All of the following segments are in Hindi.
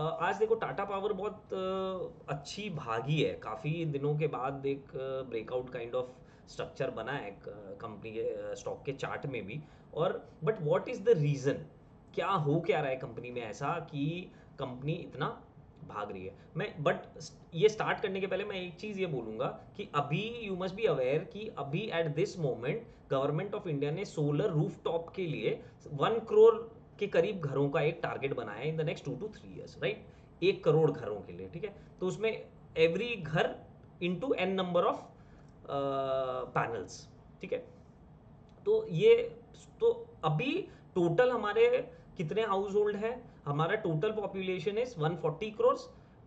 आज देखो टाटा पावर बहुत अच्छी भागी है, काफ़ी दिनों के बाद एक ब्रेकआउट काइंड ऑफ स्ट्रक्चर बना है कंपनी के स्टॉक के चार्ट में भी। और but what is the reason, क्या रहा है कंपनी में ऐसा कि कंपनी इतना भाग रही है। मैं बट ये स्टार्ट करने के पहले मैं एक चीज़ ये बोलूँगा कि अभी यू मस्ट बी अवेयर कि अभी at this moment government of India ने सोलर रूफटॉप के लिए 1 करोड़ के करीब घरों का एक टारगेट बनाया है in the next 2 to 3 years, right. 1 crore घरों के लिए, ठीक है। तो उसमें एवरी घर into an number of panels, ठीक है। तो ये तो अभी टोटल हमारे कितने हाउस होल्ड है, हमारा टोटल पॉपुलेशन इज 140 करोड़,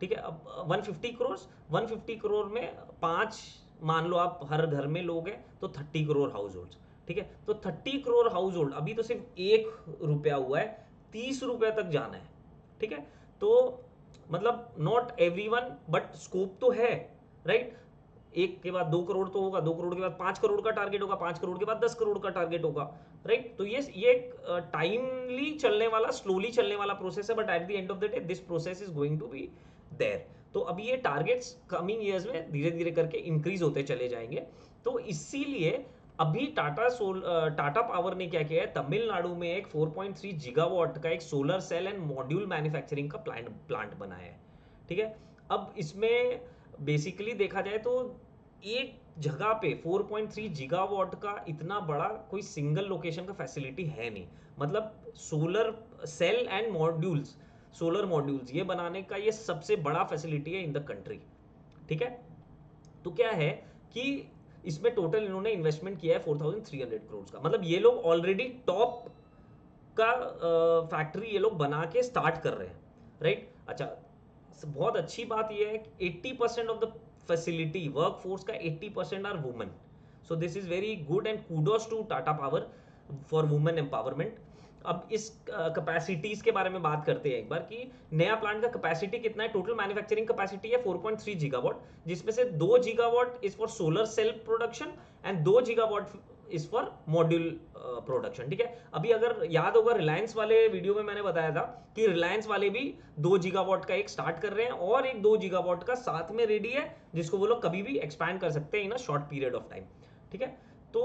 ठीक है। अब 150 करोड़, 150 करोड़ में 5 मान लो आप हर घर में लोग हैं तो 30 करोड़ हाउस होल्ड, ठीक है। तो 30 करोड़ हाउस होल्ड, अभी तो सिर्फ 1 रुपया हुआ है, 30 रुपया तक जाना है, ठीक है। तो मतलब not every one but scope तो है, राइट। 1 के बाद 2 करोड़ तो होगा, 2 करोड़ के बाद 5 करोड़ का टारगेट होगा, 5 करोड़ के बाद 10 करोड़ का टारगेट होगा, राइट। तो ये एक टाइमली चलने वाला, स्लोली चलने वाला प्रोसेस है, but at the end of the day this process is going to be there. तो अभी ये टारगेट्स कमिंग ईयर्स में धीरे धीरे करके इंक्रीज होते चले जाएंगे। तो इसीलिए अभी टाटा पावर ने क्या किया है, तमिलनाडु में एक 4.3 गीगावाट का एक solar cell and module manufacturing का प्लांट बनाया है, ठीक है। अब इसमें बेसिकली देखा जाए तो एक जगह पे 4.3 गीगावाट का इतना बड़ा कोई सिंगल लोकेशन का फैसिलिटी है नहीं। मतलब solar cell and modules, solar modules ये बनाने का ये सबसे बड़ा फैसिलिटी है इन द कंट्री, ठीक है। तो क्या है कि इसमें टोटल इन्होंने इन्वेस्टमेंट किया है 4,300 करोड़ का। मतलब ये लोग ऑलरेडी टॉप का फैक्ट्री ये लोग बना के स्टार्ट कर रहे हैं, राइट। अच्छा, बहुत अच्छी बात यह है कि 80% of the facility work force का 80% are women. So this is very good and kudos to Tata Power for women empowerment. अब इस कैपेसिटीज के बारे में बात करते हैं एक बार कि नया प्लांट का कैपेसिटी कितना है। टोटल मैन्युफैक्चरिंग कैपेसिटी है 4.3 गीगावाट, जिसमें से 2 gigawatt is for solar cell production and 2 gigawatt is for module production, ठीक है। अभी अगर याद होगा रिलायंस वाले वीडियो में मैंने बताया था कि रिलायंस वाले भी 2 गीगावाट का एक स्टार्ट कर रहे हैं और एक 2 गीगावाट का साथ में रेडी है, जिसको वो लोग कभी भी एक्सपैंड कर सकते हैं in a short period of time, ठीक है। तो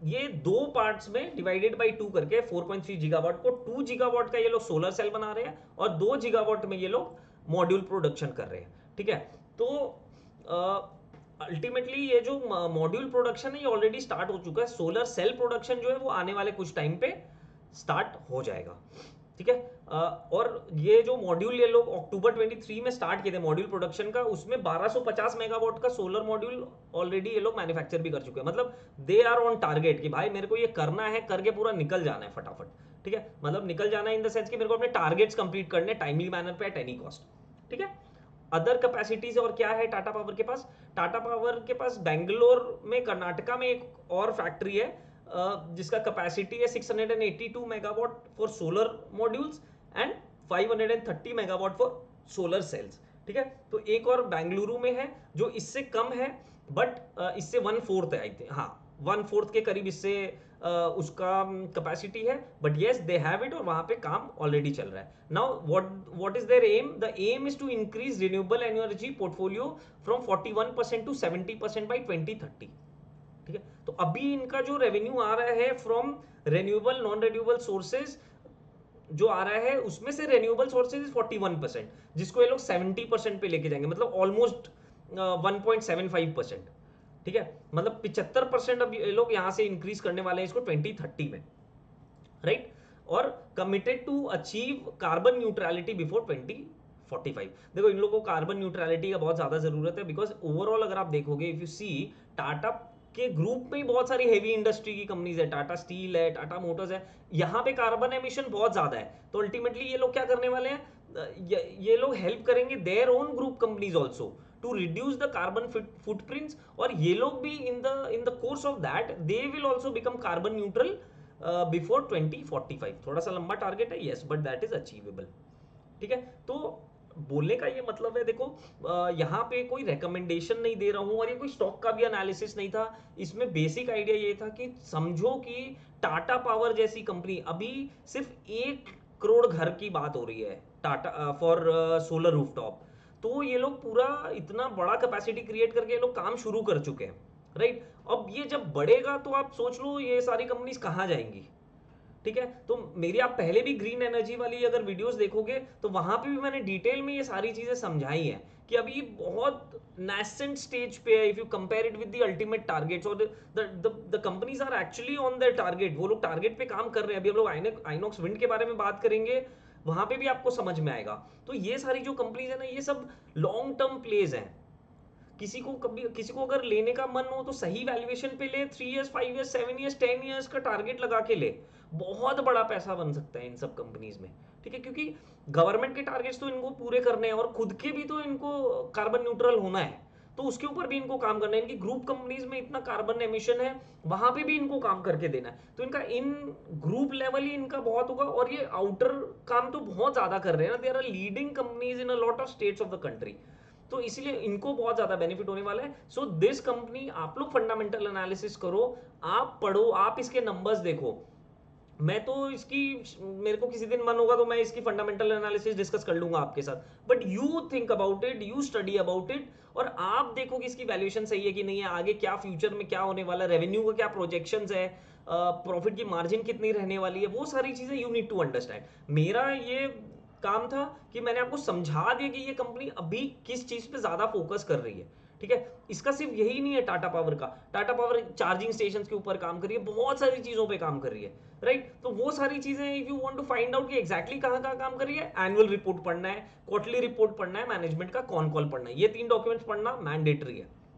ये दो पार्ट्स में डिवाइडेड बाई 2 करके 4.3 गीगावाट को 2 गीगावाट का ये लोग सोलर सेल बना रहे हैं और 2 गीगावाट में ये लोग मॉड्यूल प्रोडक्शन कर रहे हैं, ठीक है। तो अल्टीमेटली ये जो मॉड्यूल प्रोडक्शन है ये ऑलरेडी स्टार्ट हो चुका है। सोलर सेल प्रोडक्शन जो है वो आने वाले कुछ टाइम पे स्टार्ट हो जाएगा, ठीक है। और ये जो मॉड्यूल ये लोग अक्टूबर 23 में स्टार्ट किए थे मॉड्यूल प्रोडक्शन का, उसमें 1250 मेगावाट का सोलर मॉड्यूल ऑलरेडी ये लोग मैन्युफैक्चर भी कर चुके हैं। मतलब दे आर ऑन टारगेट कि भाई मेरे को ये करना है, करके पूरा निकल जाना है फटाफट, ठीक है। मतलब निकल जाना है इन द सेंस कि मेरे को अपने टारगेट्स कंप्लीट करने टाइमली मैनर पे एट एनी कॉस्ट, ठीक है। अदर कैपेसिटीज और क्या है टाटा पावर के पास, टाटा पावर के पास बेंगलोर में कर्नाटका में एक और फैक्ट्री है जिसका कैपेसिटी है 682 megawatt for solar modules and 530 megawatt for solar cells, ठीक है। तो एक और बेंगलुरु में है जो इससे कम है, बट इससे 1/4 है, आई थिंक, हाँ 1/4 के करीब इससे उसका कैपेसिटी है। But yes they have it और वहां पे काम ऑलरेडी चल रहा है। Now what is their aim, the aim is to increase renewable energy portfolio from 41% to 70% by 2030, ठीक है। तो अभी इनका जो रेवेन्यू आ रहा है from renewable non renewable sources जो आ रहा है उसमें से रेन्यूएबल सोर्सेज 41%, जिसको ये लोग 70% पे लेके जाएंगे, मतलब ऑलमोस्ट 1.75%, ठीक है। मतलब 75% अब ये लोग यहां से इंक्रीज करने वाले हैं इसको 2030 में, राइट। और committed to achieve carbon neutrality before 2045। देखो इन लोगों को कार्बन न्यूट्रलिटी का बहुत ज्यादा जरूरत है, बिकॉज ओवरऑल अगर आप देखोगे इफ यू सी टाटा के ग्रुप में ही बहुत सारी हेवी इंडस्ट्री की कंपनीज है, टाटा स्टील है, टाटा मोटर्स है, यहाँ पे कार्बन एमिशन बहुत ज्यादा है। तो अल्टीमेटली ये लोग क्या करने वाले हैं, ये लोग हेल्प करेंगे their own group companies also to reduce the carbon footprints, और ये लोग भी in the course of that they will also become carbon neutral before 2045। थोड़ा सा लंबा टारगेट है, yes, but that is achievable, ठीक है। तो बोलने का ये मतलब है, देखो यहाँ पे कोई रेकमेंडेशन नहीं दे रहा हूँ और ये कोई स्टॉक का भी एनालिसिस नहीं था। इसमें बेसिक आइडिया ये था कि समझो कि टाटा पावर जैसी कंपनी अभी सिर्फ एक करोड़ घर की बात हो रही है टाटा फॉर सोलर रूफटॉप। तो ये लोग पूरा इतना बड़ा कैपेसिटी क्रिएट करके ये लोग काम शुरू कर चुके हैं, राइट। अब ये जब बढ़ेगा तो आप सोच लो ये सारी कंपनीज कहाँ जाएंगी, ठीक है। तो मेरी आप पहले भी ग्रीन एनर्जी वाली अगर वीडियोस देखोगे तो वहां पे भी मैंने डिटेल में ये सारी चीजें समझाई हैं कि अभी बहुत नेसेंट स्टेज पे है, if you compare it with the ultimate targets, और the companies are actually on their target, वो लोग टारगेट पे काम कर रहे हैं। अभी हम लोग आइनॉक्स विंड के बारे में बात करेंगे, वहां पे भी आपको समझ में आएगा। तो ये सारी जो कंपनीज है ना, ये सब लॉन्ग टर्म प्लेज हैं। किसी को अगर लेने का मन हो तो सही वैल्यूएशन पे ले, 3 इयर्स 5 इयर्स 7 इयर्स 10 इयर्स का टारगेट लगा के ले, बहुत बड़ा पैसा बन सकता है इन सब कंपनीज में, ठीक है। क्योंकि गवर्नमेंट के टारगेट्स तो इनको पूरे करने हैं और खुद के भी तो इनको कार्बन न्यूट्रल होना है, तो उसके ऊपर भी इनको काम करना है। इनकी ग्रुप कंपनीज में इतना कार्बन एमिशन है, वहां पे भी इनको काम करके देना है। तो इनका इन ग्रुप लेवल ही इनका बहुत होगा, और ये आउटर काम तो बहुत ज्यादा कर रहे हैं ना। They are leading companies in a lot of states of the country, तो इसलिए इनको बहुत ज्यादा बेनिफिट होने वाला है। सो दिस कंपनी, आप लोग फंडामेंटल एनालिसिस करो, आप पढ़ो, आप इसके नंबर्स देखो। मैं तो इसकी, मेरे को किसी दिन मन होगा तो मैं इसकी फंडामेंटल एनालिसिस डिस्कस कर लूंगा आपके साथ, but you think about it, you study about it, और आप देखो कि इसकी वैल्यूएशन सही है कि नहीं है, आगे क्या फ्यूचर में क्या होने वाला है, रेवेन्यू का क्या प्रोजेक्शंस है, प्रॉफिट की मार्जिन कितनी रहने वाली है, वो सारी चीजें यू नीड टू अंडरस्टैंड। मेरा ये काम था कि मैंने आपको समझा दिया कि ये कंपनी अभी किस चीज पे ज्यादा फोकस कर रही है, ठीक है। इसका सिर्फ यही नहीं है टाटा पावर का, टाटा पावर चार्जिंग स्टेशन के ऊपर काम कर रही है, बहुत सारी चीजों पे काम कर रही है, राइट। तो वो सारी चीजें if you want to find out कि एग्जैक्टली कहाँ कहाँ काम कर रही है, एनुअल रिपोर्ट पढ़ना है, क्वार्टरली रिपोर्ट पढ़ना है, मैनेजमेंट का कॉन कॉल पढ़ना है, ये 3 डॉक्यूमेंट्स पढ़ना मैंडेटरी है।